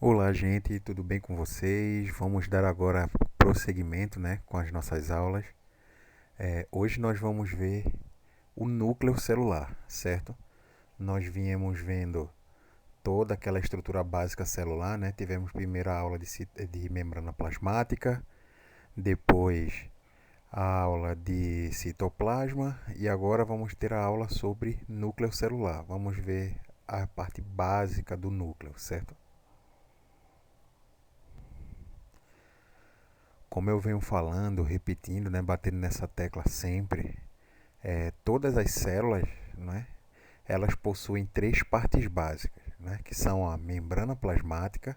Olá, gente, tudo bem com vocês? Vamos dar agora prosseguimento, né, com as nossas aulas. Hoje nós vamos ver o núcleo celular, certo? Nós viemos vendo toda aquela estrutura básica celular, né? Tivemos primeiro a aula de membrana plasmática, depois a aula de citoplasma e agora vamos ter a aula sobre núcleo celular. Vamos ver a parte básica do núcleo, certo? Como eu venho falando, repetindo, né, batendo nessa tecla sempre, todas as células, né, elas possuem três partes básicas, né, que são a membrana plasmática,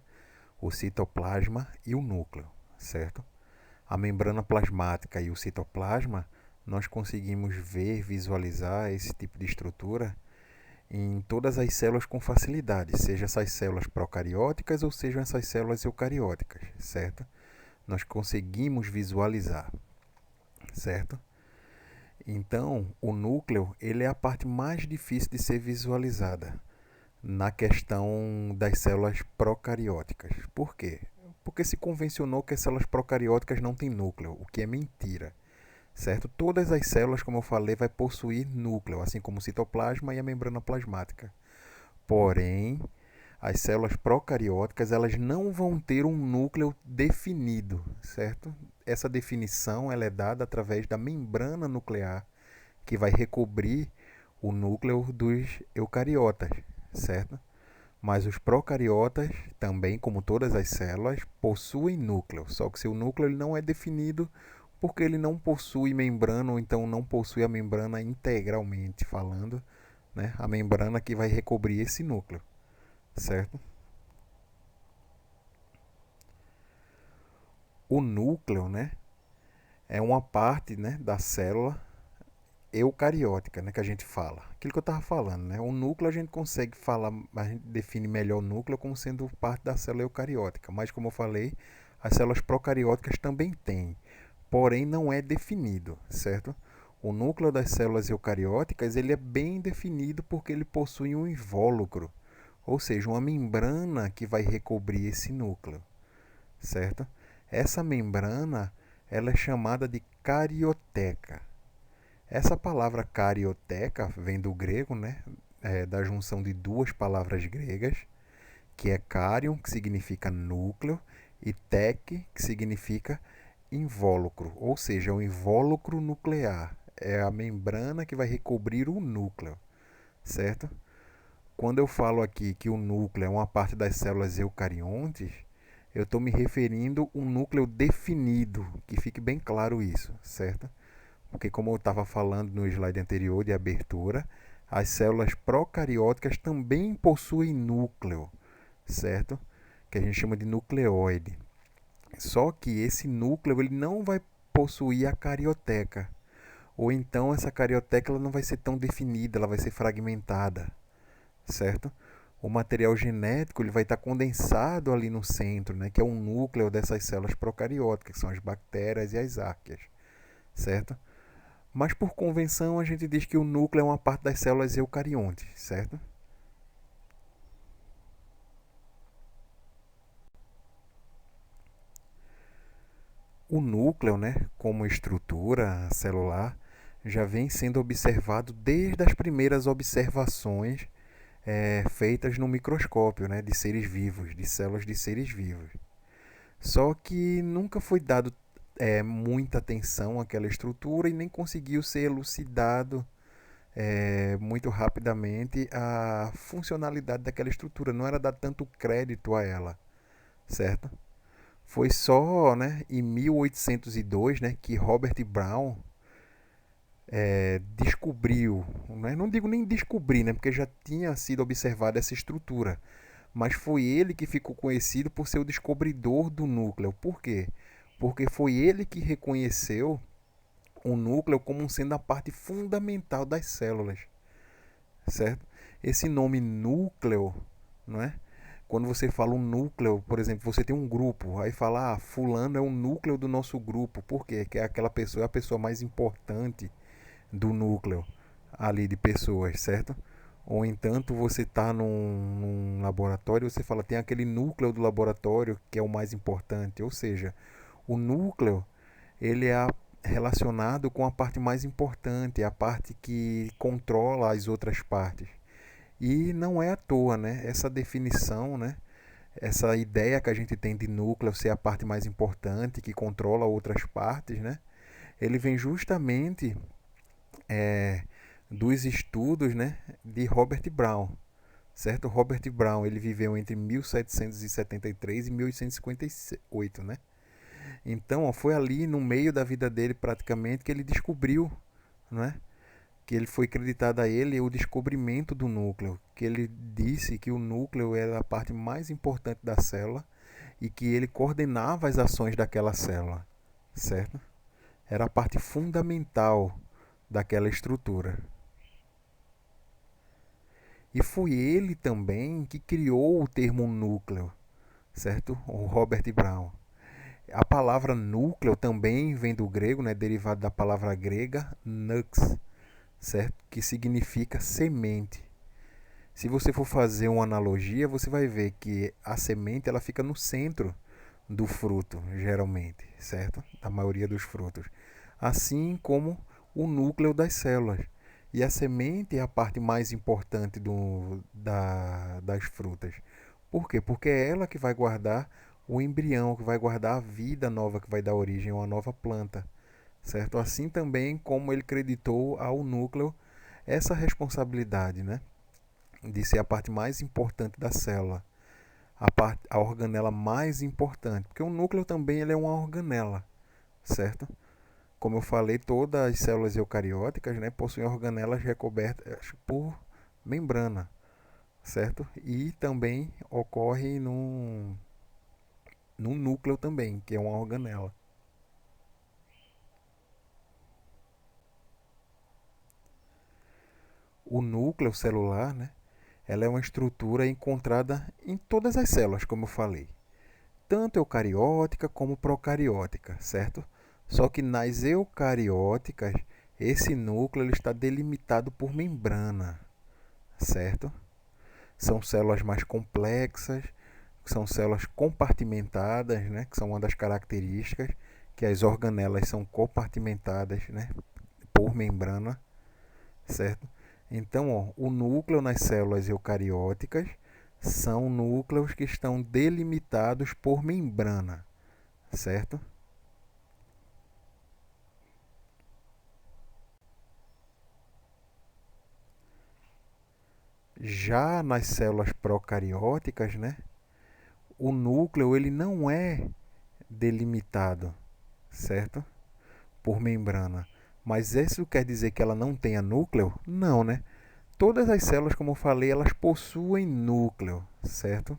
o citoplasma e o núcleo, certo? A membrana plasmática e o citoplasma, nós conseguimos ver, visualizar esse tipo de estrutura em todas as células com facilidade, seja essas células procarióticas ou sejam essas células eucarióticas, certo? Nós conseguimos visualizar, certo? Então, o núcleo ele é a parte mais difícil de ser visualizada na questão das células procarióticas. Por quê? Porque se convencionou que as células procarióticas não têm núcleo, o que é mentira, certo? Todas as células, como eu falei, vai possuir núcleo, assim como o citoplasma e a membrana plasmática. Porém, as células procarióticas elas não vão ter um núcleo definido, certo? Essa definição ela é dada através da membrana nuclear que vai recobrir o núcleo dos eucariotas, certo? Mas os procariotas, também como todas as células, possuem núcleo, só que seu núcleo ele não é definido porque ele não possui membrana ou então não possui a membrana integralmente falando, né? A membrana que vai recobrir esse núcleo, certo? O núcleo, né, é uma parte, né, da célula eucariótica, né, que a gente fala. Aquilo que eu estava falando, né? O núcleo a gente consegue falar, a gente define melhor o núcleo como sendo parte da célula eucariótica, mas como eu falei, as células procarióticas também têm, porém não é definido, certo? O núcleo das células eucarióticas ele é bem definido porque ele possui um invólucro, ou seja, uma membrana que vai recobrir esse núcleo, certo? Essa membrana ela é chamada de carioteca. Essa palavra carioteca vem do grego, né? Da junção de duas palavras gregas, que é carion, que significa núcleo, e tec, que significa invólucro, ou seja, o invólucro nuclear. É a membrana que vai recobrir o núcleo, certo? Quando eu falo aqui que o núcleo é uma parte das células eucariontes, eu estou me referindo a um núcleo definido, que fique bem claro isso, certo? Porque como eu estava falando no slide anterior de abertura, as células procarióticas também possuem núcleo, certo? Que a gente chama de nucleoide. Só que esse núcleo ele não vai possuir a carioteca. Ou então essa carioteca ela não vai ser tão definida, ela vai ser fragmentada, certo? O material genético ele vai estar condensado ali no centro, né, que é o núcleo dessas células procarióticas, que são as bactérias e as arqueias, certo? Mas por convenção a gente diz que o núcleo é uma parte das células eucariontes, certo? O núcleo, né, como estrutura celular, já vem sendo observado desde as primeiras observações feitas no microscópio, né, de seres vivos, de células de seres vivos. Só que nunca foi dado muita atenção àquela estrutura e nem conseguiu ser elucidado muito rapidamente a funcionalidade daquela estrutura. Não era dar tanto crédito a ela, certo? Foi só, né, em 1802, né, que Robert Brown descobriu, né, não digo nem descobrir, né, porque já tinha sido observada essa estrutura, mas foi ele que ficou conhecido por ser o descobridor do núcleo. Por quê? Porque foi ele que reconheceu o núcleo como sendo a parte fundamental das células, certo? Esse nome núcleo, não é? Quando você fala um núcleo, por exemplo, você tem um grupo, aí fala, fulano é o núcleo do nosso grupo. Por quê? Que é aquela pessoa, é a pessoa mais importante do núcleo ali de pessoas, certo? Ou entanto você está num laboratório, você fala, tem aquele núcleo do laboratório que é o mais importante. Ou seja, o núcleo ele é relacionado com a parte mais importante, a parte que controla as outras partes. E não é à toa, né? Essa definição, né? Essa ideia que a gente tem de núcleo ser a parte mais importante, que controla outras partes, né? Ele vem justamente é, dos estudos, né, de Robert Brown, certo? Robert Brown ele viveu entre 1773 e 1858, né? Então, ó, foi ali no meio da vida dele praticamente que ele descobriu, né? Que ele foi acreditado a ele o descobrimento do núcleo, que ele disse que o núcleo era a parte mais importante da célula e que ele coordenava as ações daquela célula, certo? Era a parte fundamental daquela estrutura. E foi ele também que criou o termo núcleo, certo? O Robert Brown. A palavra núcleo também vem do grego, né, derivado da palavra grega nux, certo? Que significa semente. Se você for fazer uma analogia, você vai ver que a semente ela fica no centro do fruto, geralmente, certo? Da maioria dos frutos. Assim como o núcleo das células. E a semente é a parte mais importante das frutas. Por quê? Porque é ela que vai guardar o embrião, que vai guardar a vida nova que vai dar origem a uma nova planta. Certo? Assim também como ele creditou ao núcleo essa responsabilidade, né? De ser a parte mais importante da célula, a organela mais importante, porque o núcleo também ele é uma organela, certo? Como eu falei, todas as células eucarióticas, né, possuem organelas recobertas por membrana, certo? E também ocorre no núcleo também, que é uma organela. O núcleo celular, né, ela é uma estrutura encontrada em todas as células, como eu falei, tanto eucariótica como procariótica, certo? Só que nas eucarióticas, esse núcleo ele está delimitado por membrana, certo? São células mais complexas, são células compartimentadas, né? Que são uma das características, que as organelas são compartimentadas, né? Por membrana, certo? Então, ó, o núcleo nas células eucarióticas são núcleos que estão delimitados por membrana, certo? Já nas células procarióticas, né, o núcleo ele não é delimitado, certo? Por membrana. Mas isso quer dizer que ela não tenha núcleo? Não, né? Todas as células, como eu falei, elas possuem núcleo, certo?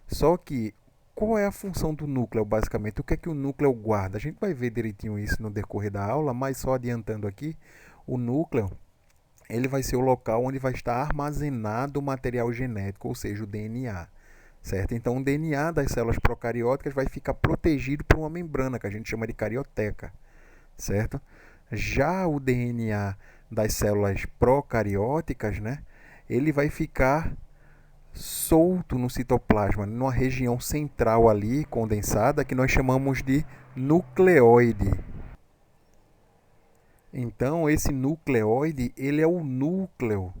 Só que qual é a função do núcleo, basicamente? O que é que o núcleo guarda? A gente vai ver direitinho isso no decorrer da aula, mas só adiantando aqui, o núcleo ele vai ser o local onde vai estar armazenado o material genético, ou seja, o DNA. Certo? Então, o DNA das células procarióticas vai ficar protegido por uma membrana que a gente chama de carioteca. Certo? Já o DNA das células procarióticas, né, ele vai ficar solto no citoplasma, numa região central ali, condensada, que nós chamamos de nucleoide. Então, esse nucleoide, ele é o núcleo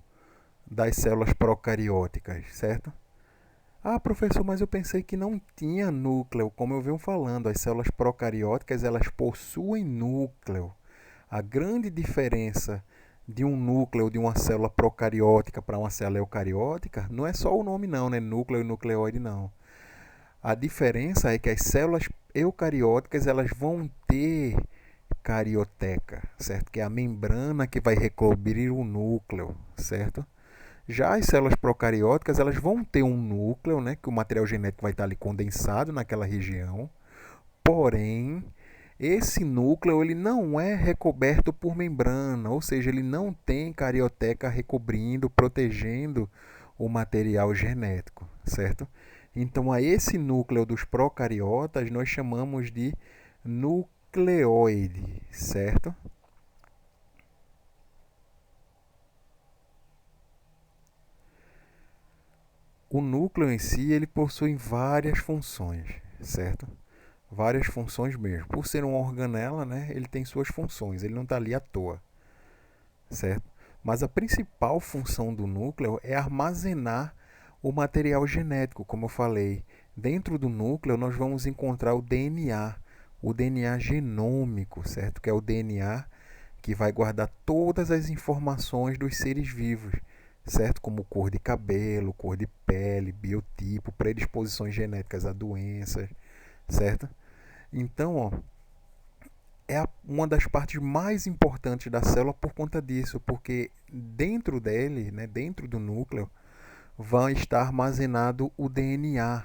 das células procarióticas, certo? Ah, professor, mas eu pensei que não tinha núcleo. Como eu venho falando, as células procarióticas, elas possuem núcleo. A grande diferença de um núcleo de uma célula procariótica para uma célula eucariótica não é só o nome não, né? Núcleo e nucleoide não. A diferença é que as células eucarióticas, elas vão ter carioteca, certo? Que é a membrana que vai recobrir o núcleo, certo? Já as células procarióticas, elas vão ter um núcleo, né, que o material genético vai estar ali condensado naquela região. Porém, esse núcleo ele não é recoberto por membrana, ou seja, ele não tem carioteca recobrindo, protegendo o material genético, certo? Então, a esse núcleo dos procariotas nós chamamos de nucleoide, certo? O núcleo em si, ele possui várias funções, certo? Várias funções mesmo. Por ser uma organela, né, ele tem suas funções, ele não está ali à toa, certo? Mas a principal função do núcleo é armazenar o material genético, como eu falei. Dentro do núcleo nós vamos encontrar o DNA genômico, certo? Que é o DNA que vai guardar todas as informações dos seres vivos, certo? Como cor de cabelo, cor de pele, biotipo, predisposições genéticas a doenças, certo? Então, ó, uma das partes mais importantes da célula por conta disso, porque dentro dele, né, dentro do núcleo, vai estar armazenado o DNA,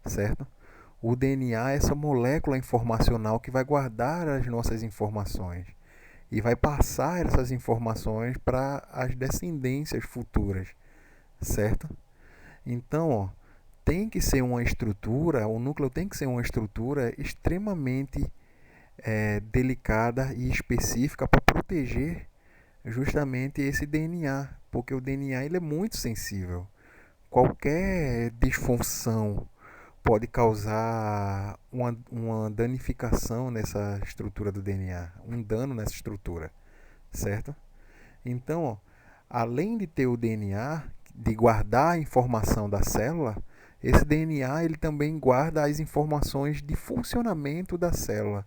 certo? O DNA é essa molécula informacional que vai guardar as nossas informações e vai passar essas informações para as descendências futuras, certo? Então, ó, tem que ser uma estrutura, o núcleo tem que ser uma estrutura extremamente delicada e específica para proteger justamente esse DNA, porque o DNA ele é muito sensível. Qualquer disfunção pode causar uma danificação nessa estrutura do DNA, um dano nessa estrutura, certo? Então, ó, além de ter o DNA, de guardar a informação da célula, esse DNA ele também guarda as informações de funcionamento da célula,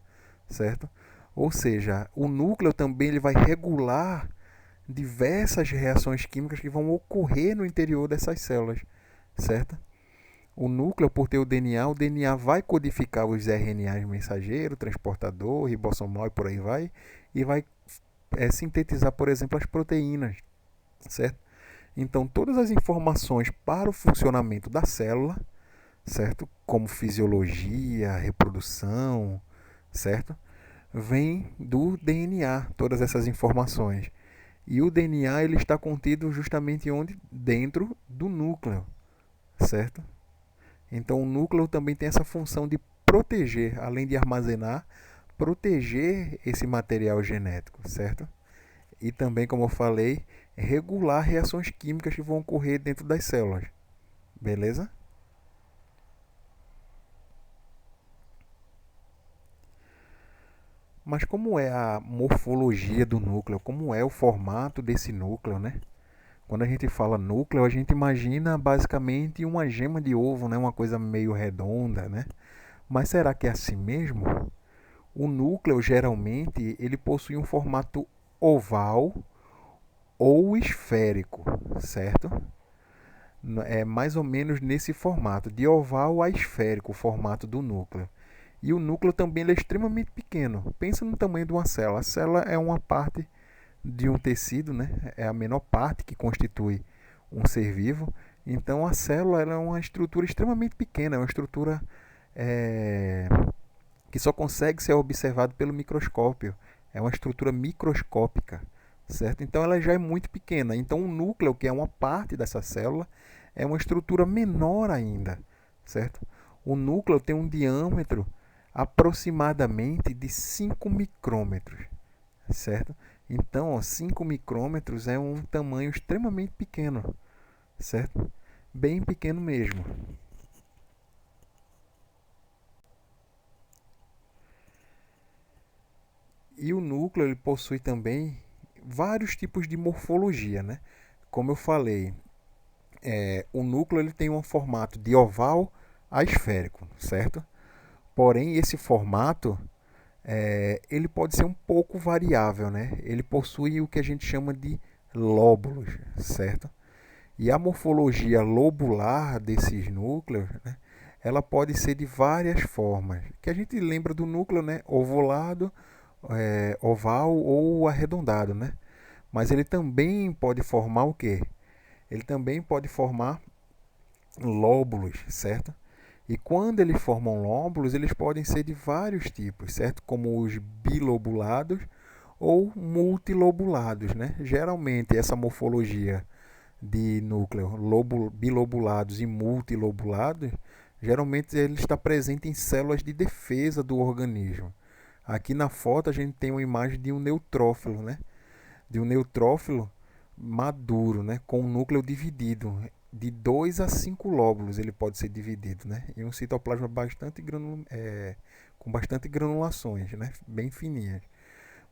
certo? Ou seja, o núcleo também ele vai regular diversas reações químicas que vão ocorrer no interior dessas células, certo? O núcleo, por ter o DNA vai codificar os RNAs mensageiro, transportador, ribossomal e por aí vai, e vai sintetizar, por exemplo, as proteínas, certo? Então, todas as informações para o funcionamento da célula, certo? Como fisiologia, reprodução, certo? Vem do DNA, todas essas informações. E o DNA ele está contido justamente onde? Dentro do núcleo, certo? Então o núcleo também tem essa função de proteger, além de armazenar, proteger esse material genético, certo? E também, como eu falei, regular reações químicas que vão ocorrer dentro das células. Beleza? Mas como é a morfologia do núcleo? Como é o formato desse núcleo, né? Quando a gente fala núcleo, a gente imagina basicamente uma gema de ovo, né? Uma coisa meio redonda, né? Mas será que é assim mesmo? O núcleo geralmente ele possui um formato oval ou esférico, certo? É mais ou menos nesse formato, de oval a esférico, o formato do núcleo. E o núcleo também ele é extremamente pequeno. Pensa no tamanho de uma célula. A célula é uma parte de um tecido, né? É a menor parte que constitui um ser vivo. Então a célula ela é uma estrutura extremamente pequena, é uma estrutura é, que só consegue ser observado pelo microscópio. É uma estrutura microscópica, certo? Então ela já é muito pequena. Então o núcleo, que é uma parte dessa célula, é uma estrutura menor ainda, certo? O núcleo tem um diâmetro aproximadamente de 5 micrômetros, certo? Então, ó, 5 micrômetros é um tamanho extremamente pequeno, certo? Bem pequeno mesmo. E o núcleo ele possui também vários tipos de morfologia, né? Como eu falei, o núcleo ele tem um formato de oval a esférico, certo? Porém, esse formato ele pode ser um pouco variável, né? Ele possui o que a gente chama de lóbulos, certo? E a morfologia lobular desses núcleos, né? Ela pode ser de várias formas. Que a gente lembra do núcleo, né? Ovulado, oval ou arredondado, né? Mas ele também pode formar o quê? Ele também pode formar lóbulos, certo? E quando eles formam lóbulos, eles podem ser de vários tipos, certo? Como os bilobulados ou multilobulados, né? Geralmente essa morfologia de núcleo bilobulados e multilobulados, geralmente ele está presente em células de defesa do organismo. Aqui na foto a gente tem uma imagem de um neutrófilo, né? De um neutrófilo maduro, né? Com o núcleo dividido. de 2 a 5 lóbulos ele pode ser dividido, né? E um citoplasma com bastante granulações, né? Bem fininhas.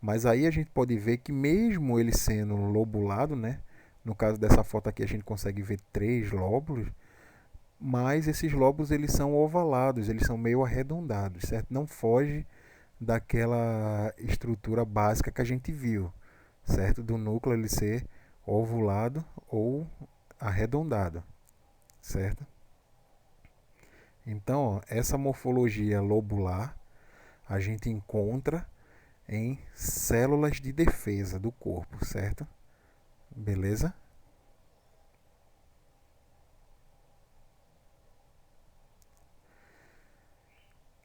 Mas aí a gente pode ver que mesmo ele sendo lobulado, né? No caso dessa foto aqui a gente consegue ver 3 lóbulos, mas esses lóbulos eles são ovalados, eles são meio arredondados, certo? Não foge daquela estrutura básica que a gente viu, certo? Do núcleo ele ser ovulado ou arredondado, certo? Então, ó, essa morfologia lobular a gente encontra em células de defesa do corpo, certo? Beleza?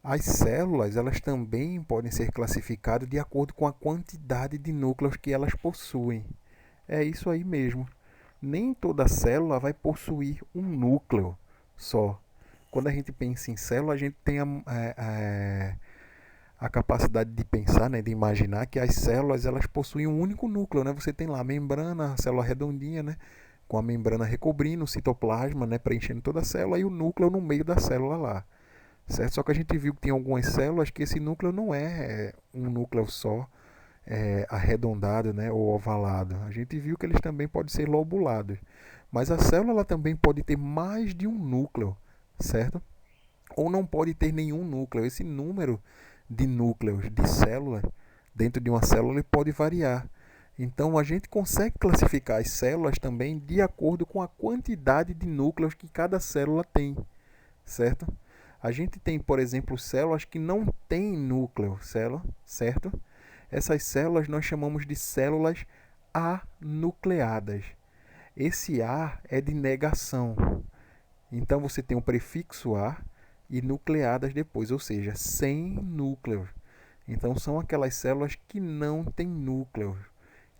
As células, elas também podem ser classificadas de acordo com a quantidade de núcleos que elas possuem. É isso aí mesmo. Nem toda célula vai possuir um núcleo só. Quando a gente pensa em célula, a gente tem a capacidade de pensar, né, de imaginar que as células elas possuem um único núcleo, né? Você tem lá a membrana, a célula redondinha, né, com a membrana recobrindo o citoplasma, né, preenchendo toda a célula e o núcleo no meio da célula lá, certo? Só que a gente viu que tem algumas células que esse núcleo não é um núcleo só, arredondado, né, ou ovalado. A gente viu que eles também podem ser lobulados. Mas a célula ela também pode ter mais de um núcleo, certo? Ou não pode ter nenhum núcleo. Esse número de núcleos de células dentro de uma célula ele pode variar. Então a gente consegue classificar as células também de acordo com a quantidade de núcleos que cada célula tem, certo? A gente tem, por exemplo, células que não têm núcleo, certo? Essas células nós chamamos de células anucleadas. Esse A é de negação. Então você tem o prefixo A e nucleadas depois, ou seja, sem núcleos. Então são aquelas células que não têm núcleo.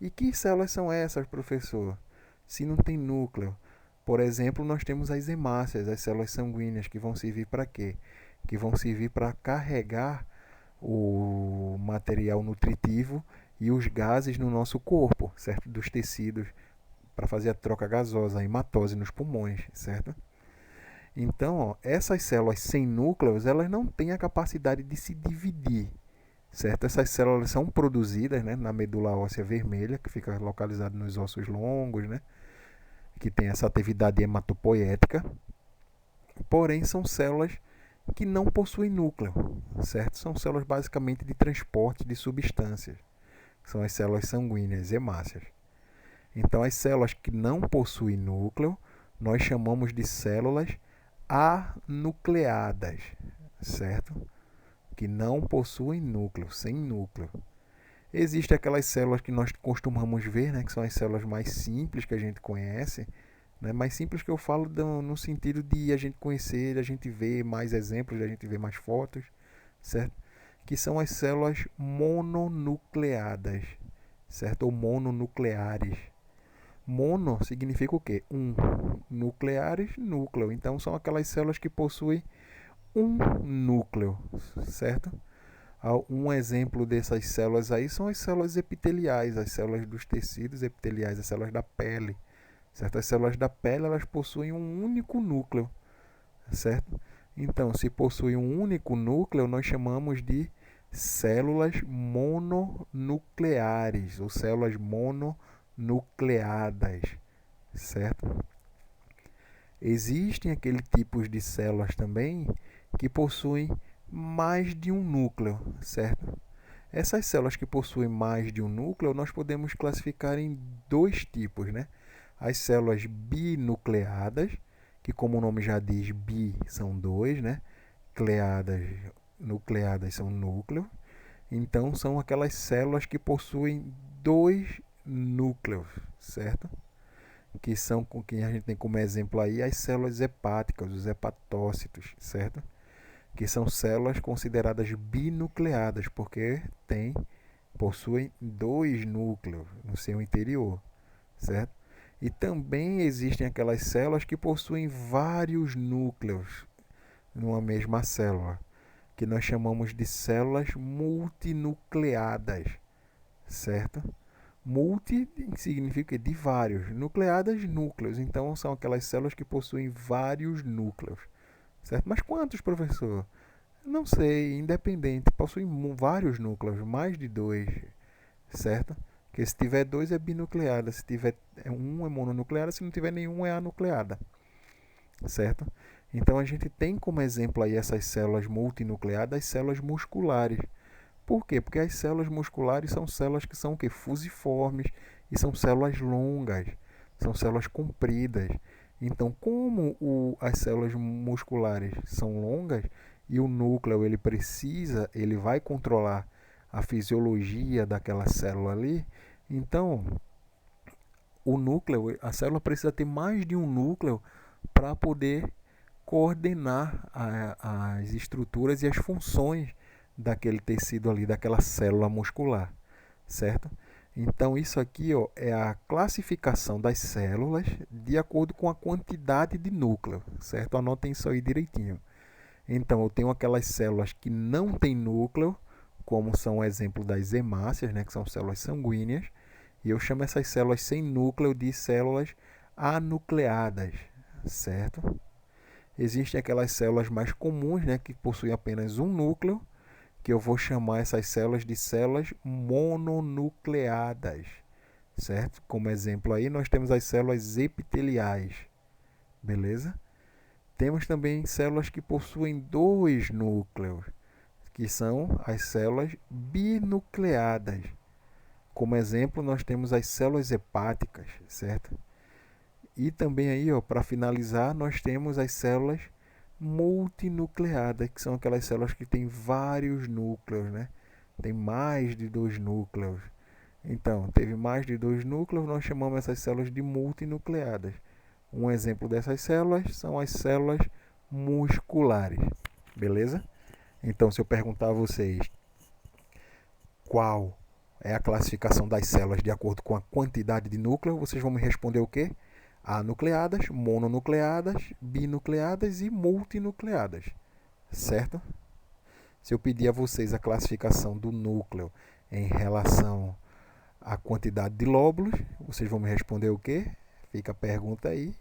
E que células são essas, professor? Se não tem núcleo. Por exemplo, nós temos as hemácias, as células sanguíneas, que vão servir para quê? Que vão servir para carregar o material nutritivo e os gases no nosso corpo, certo? Dos tecidos, para fazer a troca gasosa, a hematose nos pulmões, certo? Então, ó, essas células sem núcleos, elas não têm a capacidade de se dividir, certo? Essas células são produzidas, né, na medula óssea vermelha, que fica localizada nos ossos longos, né, que tem essa atividade hematopoética, porém são células que não possuem núcleo, certo? São células basicamente de transporte de substâncias, são as células sanguíneas, hemácias. Então, as células que não possuem núcleo, nós chamamos de células anucleadas, certo? Que não possuem núcleo, sem núcleo. Existem aquelas células que nós costumamos ver, né, que são as células mais simples que a gente conhece, né, mais simples que eu falo no sentido de a gente conhecer, a gente ver mais exemplos, a gente ver mais fotos, certo? Que são as células mononucleadas, certo? Ou mononucleares. Mono significa o quê? Um. Nucleares, núcleo. Então são aquelas células que possuem um núcleo, certo? Um exemplo dessas células aí são as células epiteliais, as células dos tecidos epiteliais, as células da pele, certo? As células da pele elas possuem um único núcleo, certo? Então, se possui um único núcleo, nós chamamos de células mononucleares ou células mononucleadas, certo? Existem aqueles tipos de células também que possuem mais de um núcleo, certo? Essas células que possuem mais de um núcleo, nós podemos classificar em dois tipos, né? As células binucleadas, que como o nome já diz, bi são dois, né? Nucleadas são núcleo. Então são aquelas células que possuem dois núcleos, certo? Que são com que a gente tem como exemplo aí as células hepáticas, os hepatócitos, certo? Que são células consideradas binucleadas, porque possuem dois núcleos no seu interior, certo? E também existem aquelas células que possuem vários núcleos numa mesma célula, que nós chamamos de células multinucleadas, certo? Multi significa de vários. Nucleadas, núcleos. Então são aquelas células que possuem vários núcleos. Certo? Mas quantos, professor? Não sei, independente. Possuem vários núcleos, mais de dois. Certo? Porque se tiver dois é binucleada. Se tiver um é mononucleada. Se não tiver nenhum é anucleada. Certo? Então a gente tem como exemplo aí essas células multinucleadas, as células musculares. Por quê? Porque as células musculares são células que são o quê? Fusiformes e são células longas, são células compridas. Então, como as células musculares são longas e o núcleo ele vai controlar a fisiologia daquela célula ali, então o núcleo, a célula precisa ter mais de um núcleo para poder coordenar as estruturas e as funções daquele tecido ali, daquela célula muscular, certo? Então isso aqui, ó, é a classificação das células de acordo com a quantidade de núcleo, certo? Anotem isso aí direitinho. Então eu tenho aquelas células que não têm núcleo, como são o exemplo das hemácias, né, que são células sanguíneas, e eu chamo essas células sem núcleo de células anucleadas, certo? Existem aquelas células mais comuns, né, que possuem apenas um núcleo, que eu vou chamar essas células de células mononucleadas, certo? Como exemplo aí, nós temos as células epiteliais, beleza? Temos também células que possuem dois núcleos, que são as células binucleadas. Como exemplo, nós temos as células hepáticas, certo? E também aí, ó, para finalizar, nós temos as células multinucleadas, que são aquelas células que têm vários núcleos, né? Tem mais de dois núcleos. Então, teve mais de dois núcleos, nós chamamos essas células de multinucleadas. Um exemplo dessas células são as células musculares, beleza? Então, se eu perguntar a vocês qual é a classificação das células de acordo com a quantidade de núcleo, vocês vão me responder o quê? Anucleadas, mononucleadas, binucleadas e multinucleadas, certo? Se eu pedir a vocês a classificação do núcleo em relação à quantidade de lóbulos, vocês vão me responder o quê? Fica a pergunta aí.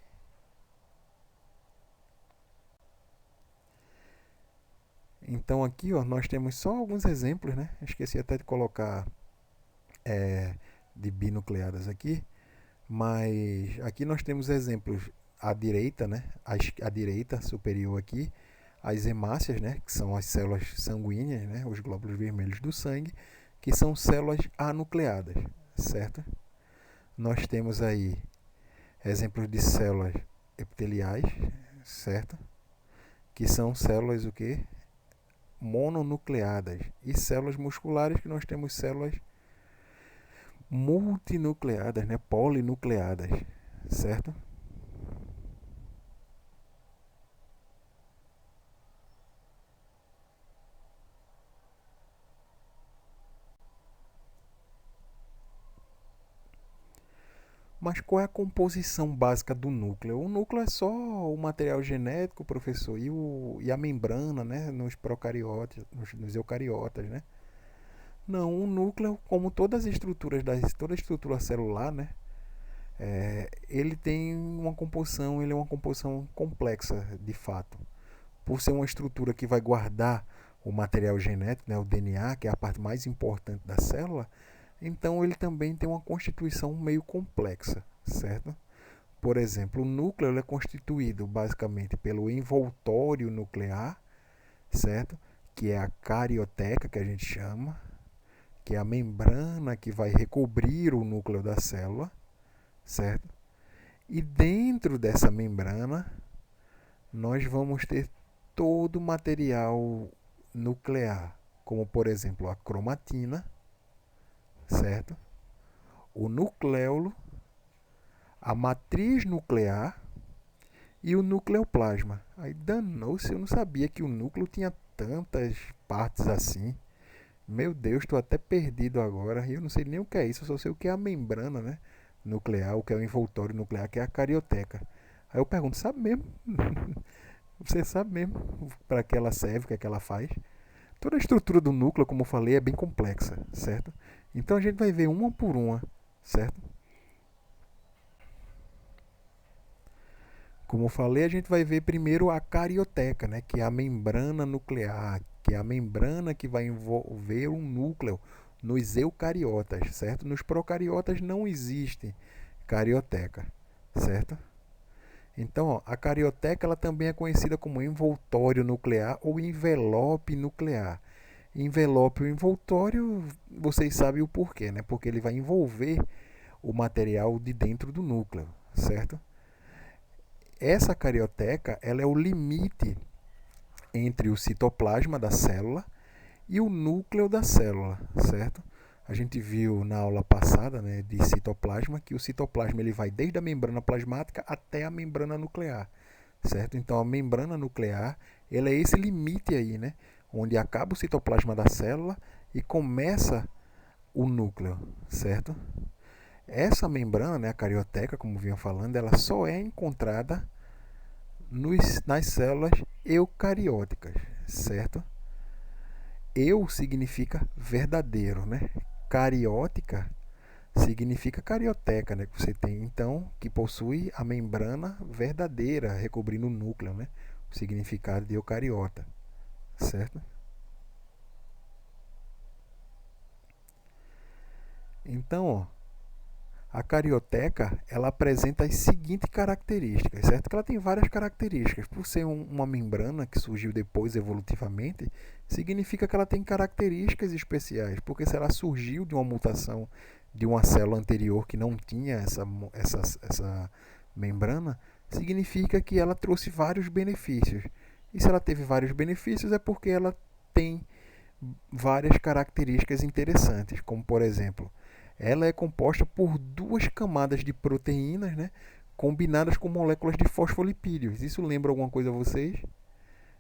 Então aqui, ó, nós temos só alguns exemplos, né? Esqueci até de colocar de binucleadas aqui, mas aqui nós temos exemplos à direita, né? À direita superior aqui, as hemácias, né? Que são as células sanguíneas, né? Os glóbulos vermelhos do sangue, que são células anucleadas, certo? Nós temos aí exemplos de células epiteliais, certo? Que são células o quê? Mononucleadas. E células musculares, que nós temos células multinucleadas, né? Polinucleadas, certo? Mas qual é a composição básica do núcleo? O núcleo é só o material genético, professor, e a membrana, né, nos procariotas, nos eucariotas, né? Não, o núcleo, como todas as estruturas toda a estrutura celular, né, ele tem uma composição, ele é uma composição complexa, de fato. Por ser uma estrutura que vai guardar o material genético, né, o DNA, que é a parte mais importante da célula, então ele também tem uma constituição meio complexa, certo? Por exemplo, o núcleo é constituído basicamente pelo envoltório nuclear, certo? Que é a carioteca que a gente chama, que é a membrana que vai recobrir o núcleo da célula, certo? E dentro dessa membrana nós vamos ter todo o material nuclear, como por exemplo a cromatina, certo? O nucleolo, a matriz nuclear e o nucleoplasma. Aí danou-se, eu não sabia que o núcleo tinha tantas partes assim. Meu Deus, estou até perdido agora. Eu não sei nem o que é isso, eu só sei o que é a membrana, né? Nuclear, o que é o envoltório nuclear, que é a carioteca. Aí eu pergunto, sabe mesmo? Você sabe mesmo para que ela serve, o que é que ela faz? Toda a estrutura do núcleo, como eu falei, é bem complexa, certo? Então a gente vai ver uma por uma certo? Como eu falei, a gente vai ver primeiro a carioteca, né, que é a membrana nuclear, que é a membrana que vai envolver um núcleo nos eucariotas, certo? Nos procariotas não existe carioteca, certo? Então, ó, a carioteca ela também é conhecida como envoltório nuclear ou envelope nuclear. Envelope ou envoltório, vocês sabem o porquê, né? Porque ele vai envolver o material de dentro do núcleo, certo? Essa carioteca ela é o limite entre o citoplasma da célula e o núcleo da célula, certo? A gente viu na aula passada, né, de citoplasma, que o citoplasma ele vai desde a membrana plasmática até a membrana nuclear, certo? Então a membrana nuclear, ela é esse limite aí, né, onde acaba o citoplasma da célula e começa o núcleo, certo? Essa membrana, né, a carioteca, como vinha falando, ela só é encontrada nas células eucarióticas, certo? Eu significa verdadeiro, né? Cariótica significa carioteca, né? Que você tem, então, que possui a membrana verdadeira recobrindo o núcleo, né? O significado de eucariota, certo? Então, ó, a carioteca ela apresenta as seguintes características, certo? Que ela tem várias características. Por ser uma membrana que surgiu depois evolutivamente, significa que ela tem características especiais, porque se ela surgiu de uma mutação de uma célula anterior que não tinha essa membrana, significa que ela trouxe vários benefícios. E se ela teve vários benefícios é porque ela tem várias características interessantes, como por exemplo, ela é composta por duas camadas de proteínas, né, combinadas com moléculas de fosfolipídios. Isso lembra alguma coisa a vocês?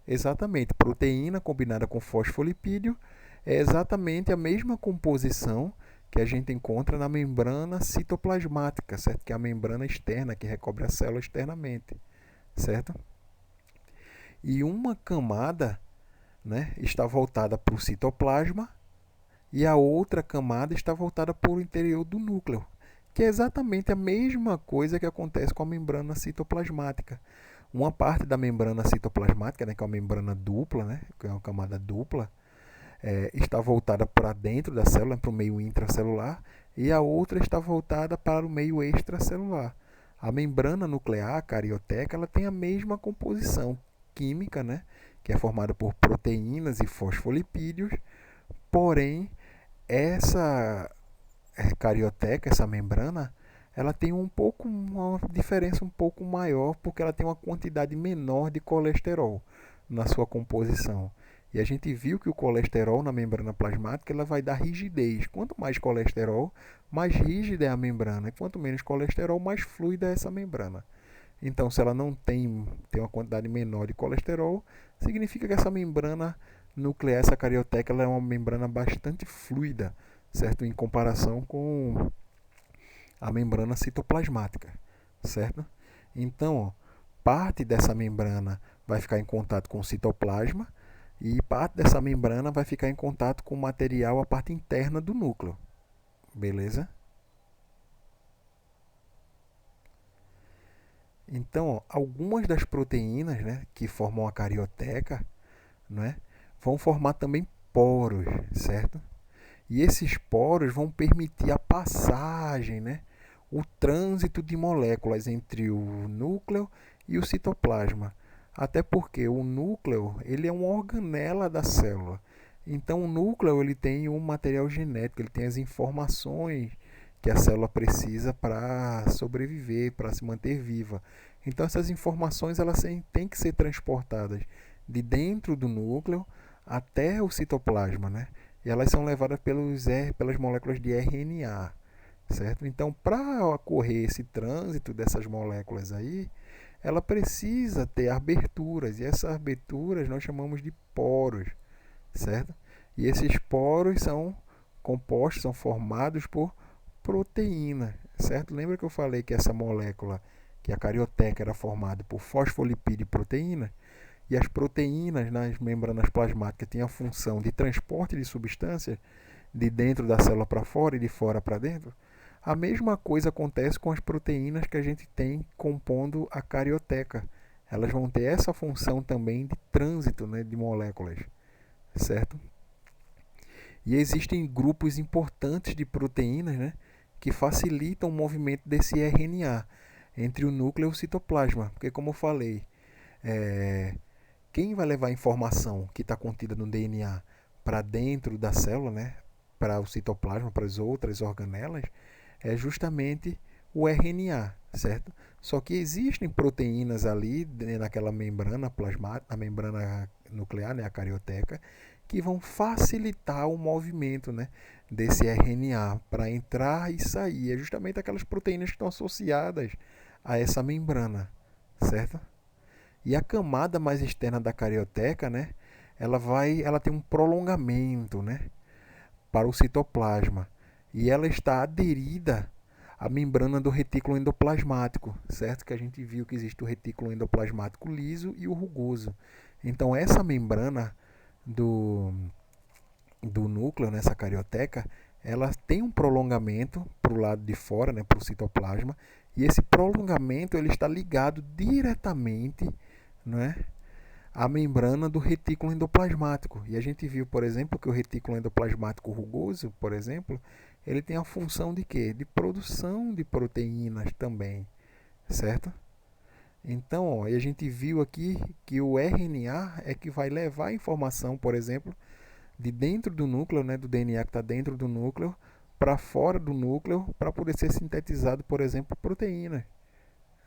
Exatamente. Proteína combinada com fosfolipídio é exatamente a mesma composição que a gente encontra na membrana citoplasmática, certo? Que é a membrana externa que recobre a célula externamente, certo? E uma camada, né, está voltada para o citoplasma e a outra camada está voltada para o interior do núcleo, que é exatamente a mesma coisa que acontece com a membrana citoplasmática. Uma parte da membrana citoplasmática, né, que é uma membrana dupla, né, que é uma camada dupla, está voltada para dentro da célula, para o meio intracelular, e a outra está voltada para o meio extracelular. A membrana nuclear, a carioteca, ela tem a mesma composição química, né, que é formada por proteínas e fosfolipídios, porém essa carioteca, essa membrana, ela tem uma diferença um pouco maior porque ela tem uma quantidade menor de colesterol na sua composição. E a gente viu que o colesterol na membrana plasmática ela vai dar rigidez. Quanto mais colesterol, mais rígida é a membrana. E quanto menos colesterol, mais fluida é essa membrana. Então, se ela não tem uma quantidade menor de colesterol, significa que essa membrana nuclear, essa carioteca, ela é uma membrana bastante fluida, certo? Em comparação com a membrana citoplasmática, certo? Então, ó, parte dessa membrana vai ficar em contato com o citoplasma e parte dessa membrana vai ficar em contato com o material, a parte interna do núcleo, beleza? Então, ó, algumas das proteínas, né, que formam a carioteca, né, vão formar também poros, certo? E esses poros vão permitir a passagem, né, o trânsito de moléculas entre o núcleo e o citoplasma. Até porque o núcleo ele é uma organela da célula. Então o núcleo ele tem um material genético, ele tem as informações que a célula precisa para sobreviver, para se manter viva. Então essas informações elas têm que ser transportadas de dentro do núcleo até o citoplasma, né? E elas são levadas pelas moléculas de RNA, certo? Então, para ocorrer esse trânsito dessas moléculas aí, ela precisa ter aberturas, e essas aberturas nós chamamos de poros, certo? E esses poros são compostos, são formados por proteína, certo? Lembra que eu falei que essa molécula, que a carioteca era formada por fosfolipídio e proteína? E as proteínas nas membranas plasmáticas têm a função de transporte de substâncias de dentro da célula para fora e de fora para dentro. A mesma coisa acontece com as proteínas que a gente tem compondo a carioteca. Elas vão ter essa função também de trânsito, né, de moléculas, certo? E existem grupos importantes de proteínas, né, que facilitam o movimento desse RNA entre o núcleo e o citoplasma. Porque, como eu falei, é, quem vai levar a informação que está contida no DNA para dentro da célula, né, para o citoplasma, para as outras organelas, é justamente o RNA, certo? Só que existem proteínas ali naquela membrana plasmática, a membrana nuclear, né, a carioteca, que vão facilitar o movimento, né, desse RNA para entrar e sair. É justamente aquelas proteínas que estão associadas a essa membrana, certo? E a camada mais externa da carioteca, né, ela tem um prolongamento, né, para o citoplasma. E ela está aderida à membrana do retículo endoplasmático, certo? Que a gente viu que existe o retículo endoplasmático liso e o rugoso. Então essa membrana do, do núcleo, nessa carioteca, ela tem um prolongamento para o lado de fora, né, para o citoplasma, e esse prolongamento ele está ligado diretamente, não é, à membrana do retículo endoplasmático. E a gente viu, por exemplo, que o retículo endoplasmático rugoso, por exemplo, ele tem a função de quê? De produção de proteínas também, certo? Então, ó, a gente viu aqui que o RNA é que vai levar a informação, por exemplo, de dentro do núcleo, né, do DNA que está dentro do núcleo, para fora do núcleo, para poder ser sintetizado, por exemplo, proteínas,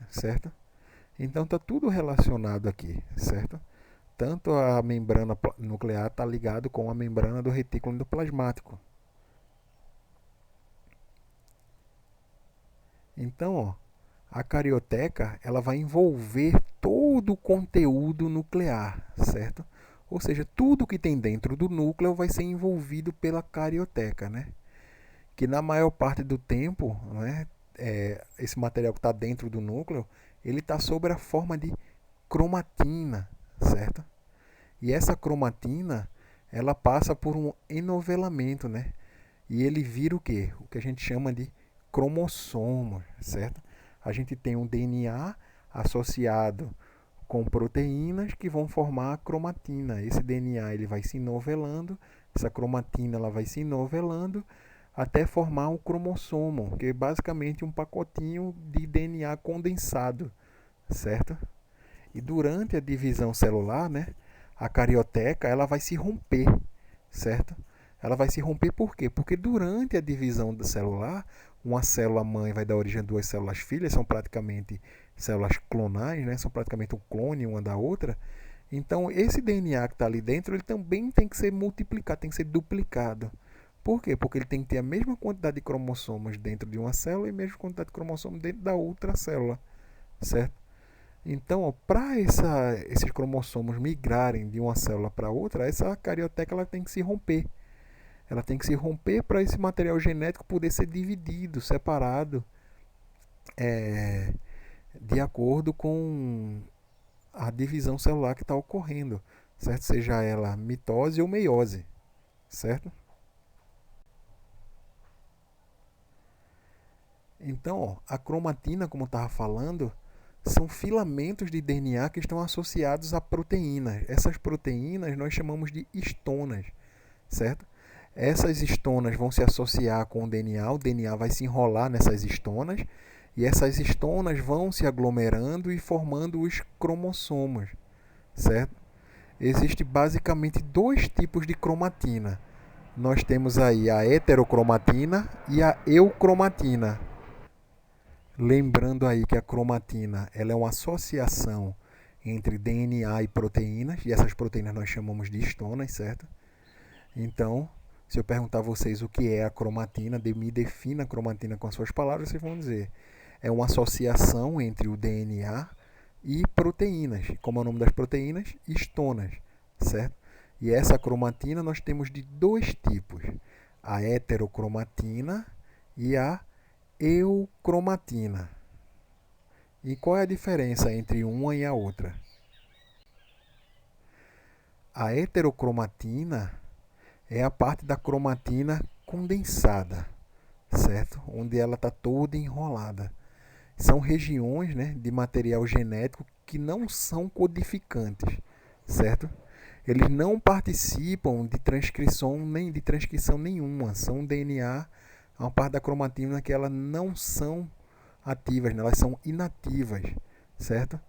certo? Então, está tudo relacionado aqui, certo? Tanto a membrana nuclear está ligado com a membrana do retículo endoplasmático. Então, ó, a carioteca ela vai envolver todo o conteúdo nuclear, certo? Ou seja, tudo que tem dentro do núcleo vai ser envolvido pela carioteca, né? Que na maior parte do tempo, né, esse material que está dentro do núcleo, ele está sob a forma de cromatina, certo? E essa cromatina, ela passa por um enovelamento, né? E ele vira o quê? O que a gente chama de cromossomo, certo? A gente tem um DNA associado com proteínas que vão formar a cromatina. Esse DNA ele vai se enovelando, essa cromatina ela vai se enovelando até formar um cromossomo, que é basicamente um pacotinho de DNA condensado, certo? E durante a divisão celular, né, a carioteca ela vai se romper, certo? Ela vai se romper por quê? Porque durante a divisão celular, uma célula mãe vai dar origem a duas células filhas, são praticamente células clonais, né? São praticamente um clone uma da outra. Então, esse DNA que está ali dentro, ele também tem que ser multiplicado, tem que ser duplicado. Por quê? Porque ele tem que ter a mesma quantidade de cromossomos dentro de uma célula e a mesma quantidade de cromossomos dentro da outra célula, certo? Então, para esses cromossomos migrarem de uma célula para outra, essa carioteca ela tem que se romper. Ela tem que se romper para esse material genético poder ser dividido, separado, é, de acordo com a divisão celular que está ocorrendo, certo? Seja ela mitose ou meiose, certo? Então, ó, a cromatina, como eu estava falando, são filamentos de DNA que estão associados a proteínas. Essas proteínas nós chamamos de histonas, certo? Essas histonas vão se associar com o DNA vai se enrolar nessas histonas, e essas histonas vão se aglomerando e formando os cromossomos, certo? Existem basicamente dois tipos de cromatina. Nós temos aí a heterocromatina e a eucromatina. Lembrando aí que a cromatina ela é uma associação entre DNA e proteínas, e essas proteínas nós chamamos de histonas, certo? Então, se eu perguntar a vocês o que é a cromatina, me defina a cromatina com as suas palavras, vocês vão dizer. É uma associação entre o DNA e proteínas. Como é o nome das proteínas? Histonas, certo? E essa cromatina nós temos de dois tipos. A heterocromatina e a eucromatina. E qual é a diferença entre uma e a outra? A heterocromatina é a parte da cromatina condensada, certo? Onde ela está toda enrolada. São regiões, né, de material genético que não são codificantes, certo? Eles não participam de transcrição nem de transcrição nenhuma. São DNA, uma parte da cromatina que elas não são ativas, né? Elas são inativas, certo?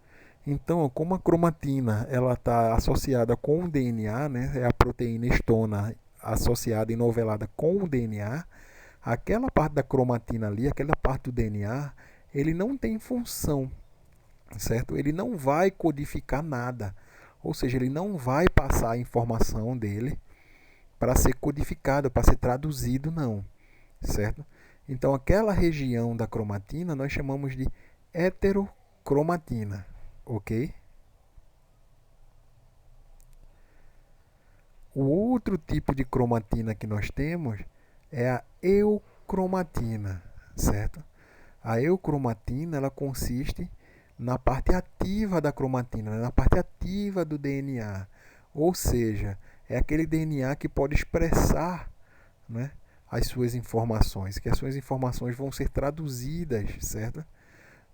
Então, como a cromatina ela está associada com o DNA, né? É a proteína histona associada e novelada com o DNA. Aquela parte da cromatina ali, aquela parte do DNA, ele não tem função, certo? Ele não vai codificar nada. Ou seja, ele não vai passar a informação dele para ser codificado, para ser traduzido, não, certo? Então, aquela região da cromatina nós chamamos de heterocromatina, ok? O outro tipo de cromatina que nós temos é a eucromatina, certo? A eucromatina ela consiste na parte ativa da cromatina, na parte ativa do DNA. Ou seja, é aquele DNA que pode expressar, né, as suas informações, que as suas informações vão ser traduzidas, certo?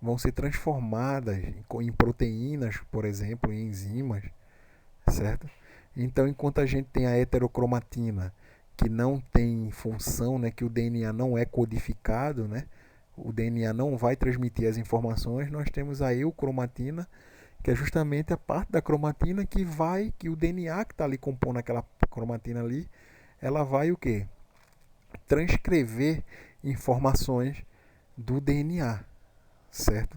Vão ser transformadas em proteínas, por exemplo, em enzimas, certo? Então, enquanto a gente tem a heterocromatina, que não tem função, né, que o DNA não é codificado, né, o DNA não vai transmitir as informações, nós temos a eucromatina, que é justamente a parte da cromatina que o DNA que está ali compondo aquela cromatina ali, ela vai o quê? Transcrever informações do DNA, certo?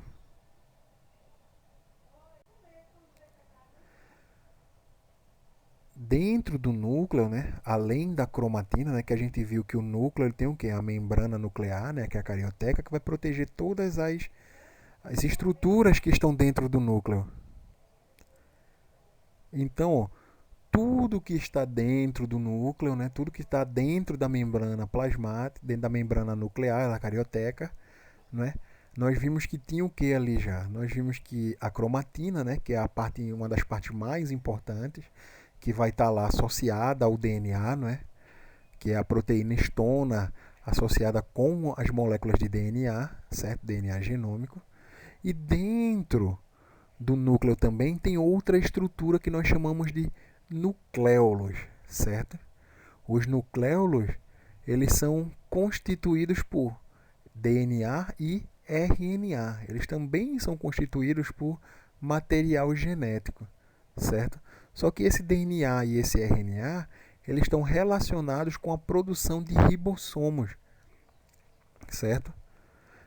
Dentro do núcleo, né, além da cromatina, né, que a gente viu que o núcleo ele tem o quê? A membrana nuclear, né, que é a carioteca, que vai proteger todas as estruturas que estão dentro do núcleo. Então, ó, tudo que está dentro do núcleo, né, tudo que está dentro da membrana plasmática, dentro da membrana nuclear, da carioteca, né, nós vimos que tinha o que ali já? Nós vimos que a cromatina, né, que é a parte, uma das partes mais importantes, que vai estar lá associada ao DNA, não é? Que é a proteína histona associada com as moléculas de DNA, certo? DNA genômico. E dentro do núcleo também tem outra estrutura que nós chamamos de nucléolos, certo? Os nucléolos, eles são constituídos por DNA e RNA. Eles também são constituídos por material genético, certo? Só que esse DNA e esse RNA, eles estão relacionados com a produção de ribossomos, certo?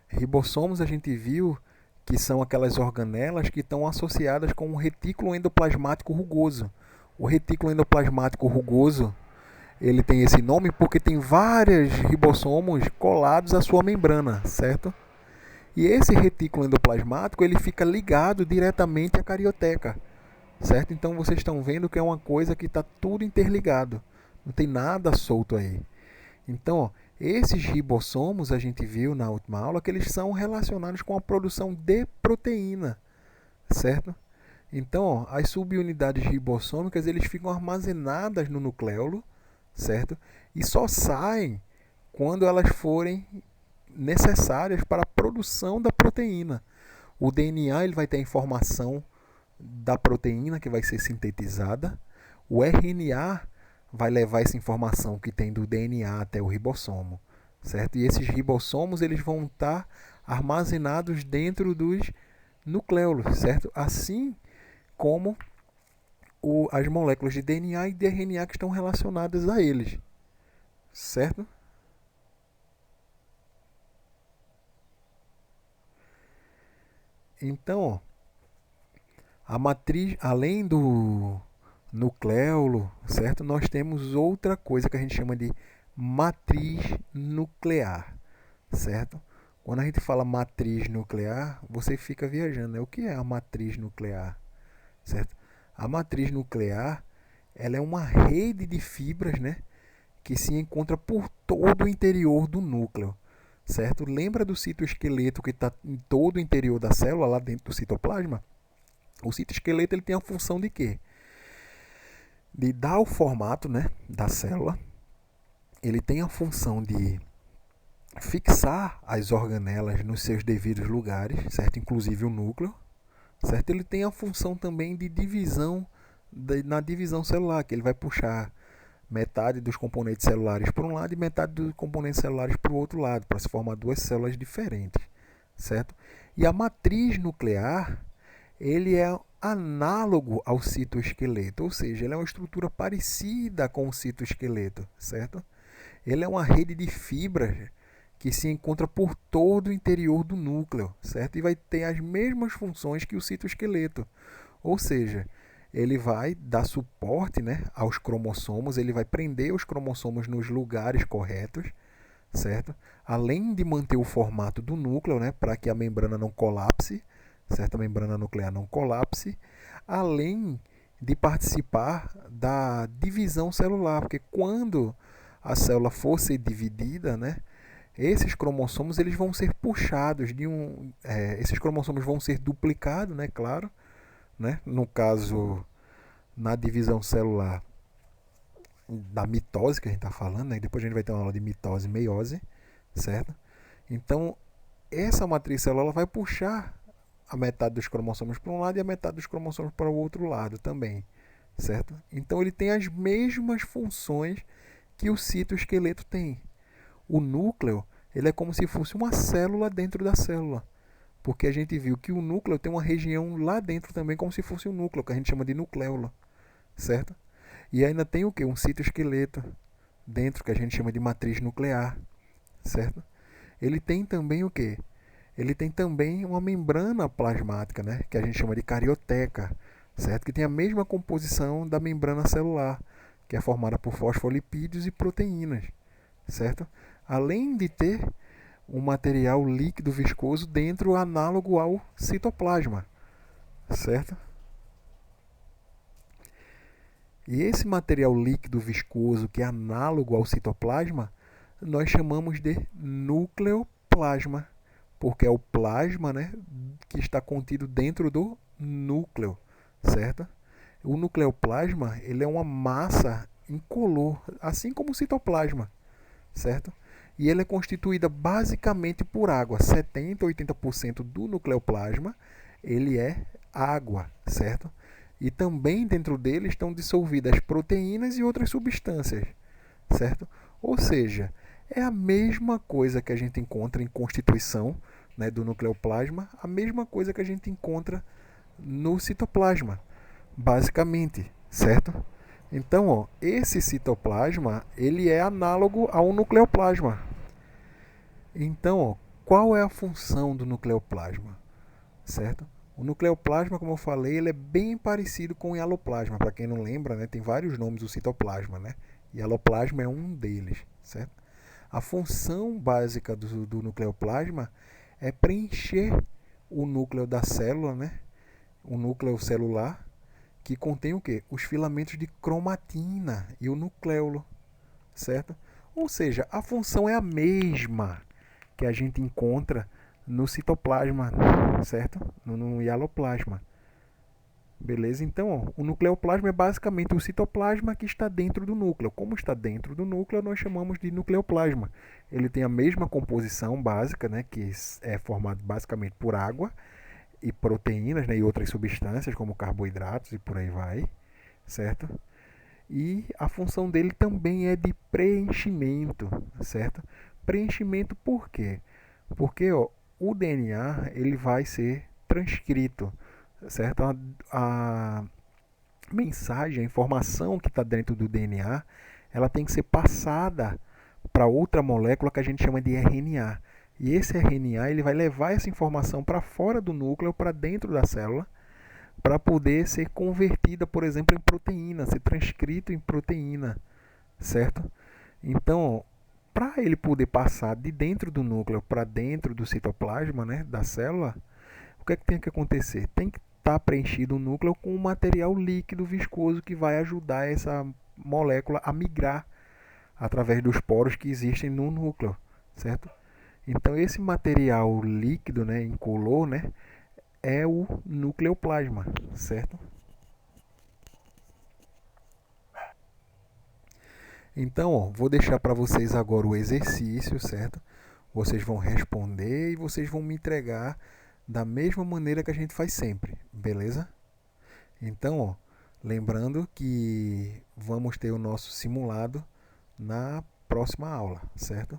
Ribossomos a gente viu que são aquelas organelas que estão associadas com o retículo endoplasmático rugoso. O retículo endoplasmático rugoso, ele tem esse nome porque tem vários ribossomos colados à sua membrana, certo? E esse retículo endoplasmático, ele fica ligado diretamente à carioteca, certo? Então vocês estão vendo que é uma coisa que está tudo interligado. Não tem nada solto aí. Então, ó, esses ribossomos, a gente viu na última aula, que eles são relacionados com a produção de proteína, certo? Então, ó, as subunidades ribossômicas, eles ficam armazenadas no nucleolo, certo? E só saem quando elas forem necessárias para a produção da proteína. O DNA ele vai ter a informação da proteína que vai ser sintetizada. O RNA vai levar essa informação que tem do DNA até o ribossomo, certo? E esses ribossomos eles vão estar armazenados dentro dos nucléolos, certo? Assim como as moléculas de DNA e de RNA que estão relacionadas a eles, certo? Então, ó, a matriz, além do nucleolo, certo? Nós temos outra coisa que a gente chama de matriz nuclear, certo? Quando a gente fala matriz nuclear, você fica viajando, né? O que é a matriz nuclear, certo? A matriz nuclear, ela é uma rede de fibras, né, que se encontra por todo o interior do núcleo, certo? Lembra do citoesqueleto que está em todo o interior da célula, lá dentro do citoplasma? O citoesqueleto ele tem a função de quê? De dar o formato, né, da célula. Ele tem a função de fixar as organelas nos seus devidos lugares, certo? Inclusive o núcleo, certo? Ele tem a função também de divisão na divisão celular, que ele vai puxar metade dos componentes celulares para um lado e metade dos componentes celulares para o outro lado, para se formar duas células diferentes, certo? E a matriz nuclear, ele é análogo ao citoesqueleto, ou seja, ele é uma estrutura parecida com o citoesqueleto, certo? Ele é uma rede de fibras que se encontra por todo o interior do núcleo, certo? E vai ter as mesmas funções que o citoesqueleto. Ou seja, ele vai dar suporte, né, aos cromossomos, ele vai prender os cromossomos nos lugares corretos, certo? Além de manter o formato do núcleo, né, para que a membrana não colapse, certo? A membrana nuclear não colapse, além de participar da divisão celular, porque quando a célula for ser dividida, né, esses cromossomos eles vão ser puxados esses cromossomos vão ser duplicados, né, claro, né? No caso, na divisão celular da mitose que a gente está falando, né? Depois a gente vai ter uma aula de mitose e meiose, certo? Então, essa matriz celular vai puxar a metade dos cromossomos para um lado e a metade dos cromossomos para o outro lado também, certo? Então, ele tem as mesmas funções que o citoesqueleto tem. O núcleo, ele é como se fosse uma célula dentro da célula. Porque a gente viu que o núcleo tem uma região lá dentro também, como se fosse um núcleo, que a gente chama de nucleolo, certo? E ainda tem o que? Um citoesqueleto dentro, que a gente chama de matriz nuclear, certo? Ele tem também o que? Ele tem também uma membrana plasmática, né? Que a gente chama de carioteca, certo? Que tem a mesma composição da membrana celular, que é formada por fosfolipídios e proteínas, certo? Além de ter um material líquido viscoso dentro análogo ao citoplasma, certo? E esse material líquido viscoso que é análogo ao citoplasma, nós chamamos de nucleoplasma, porque é o plasma, né, que está contido dentro do núcleo, certo? O nucleoplasma, ele é uma massa incolor, assim como o citoplasma, certo? E ele é constituída basicamente por água. 70 a 80% do nucleoplasma ele é água, certo? E também dentro dele estão dissolvidas proteínas e outras substâncias, certo? Ou seja, é a mesma coisa que a gente encontra em constituição, né, do nucleoplasma, a mesma coisa que a gente encontra no citoplasma, basicamente, certo? Então, ó, esse citoplasma ele é análogo ao nucleoplasma. Então, ó, qual é a função do nucleoplasma, certo? O nucleoplasma, como eu falei, ele é bem parecido com o hialoplasma. Para quem não lembra, né, tem vários nomes do citoplasma, né? Hialoplasma é um deles, certo? A função básica do nucleoplasma é preencher o núcleo da célula, né? O núcleo celular, que contém o quê? Os filamentos de cromatina e o nucleolo, certo? Ou seja, a função é a mesma que a gente encontra no citoplasma, certo? No hialoplasma. Beleza? Então, ó, o nucleoplasma é basicamente o citoplasma que está dentro do núcleo. Como está dentro do núcleo, nós chamamos de nucleoplasma. Ele tem a mesma composição básica, né, que é formado basicamente por água e proteínas, né, e outras substâncias como carboidratos e por aí vai, certo? E a função dele também é de preenchimento, certo? Preenchimento por quê? Porque ó, o DNA ele vai ser transcrito, certo? A mensagem, a informação que está dentro do DNA, ela tem que ser passada para outra molécula que a gente chama de RNA. E esse RNA ele vai levar essa informação para fora do núcleo, para dentro da célula, para poder ser convertida, por exemplo, em proteína, ser transcrito em proteína, certo? Então, para ele poder passar de dentro do núcleo para dentro do citoplasma, né, da célula, o que é que tem que acontecer? Tem que estar preenchido o núcleo com um material líquido viscoso que vai ajudar essa molécula a migrar através dos poros que existem no núcleo, certo? Então esse material líquido, né, incolor, né, é o nucleoplasma, certo? Então, ó, vou deixar para vocês agora o exercício, certo? Vocês vão responder e vocês vão me entregar da mesma maneira que a gente faz sempre, beleza? Então, ó, lembrando que vamos ter o nosso simulado na próxima aula, certo?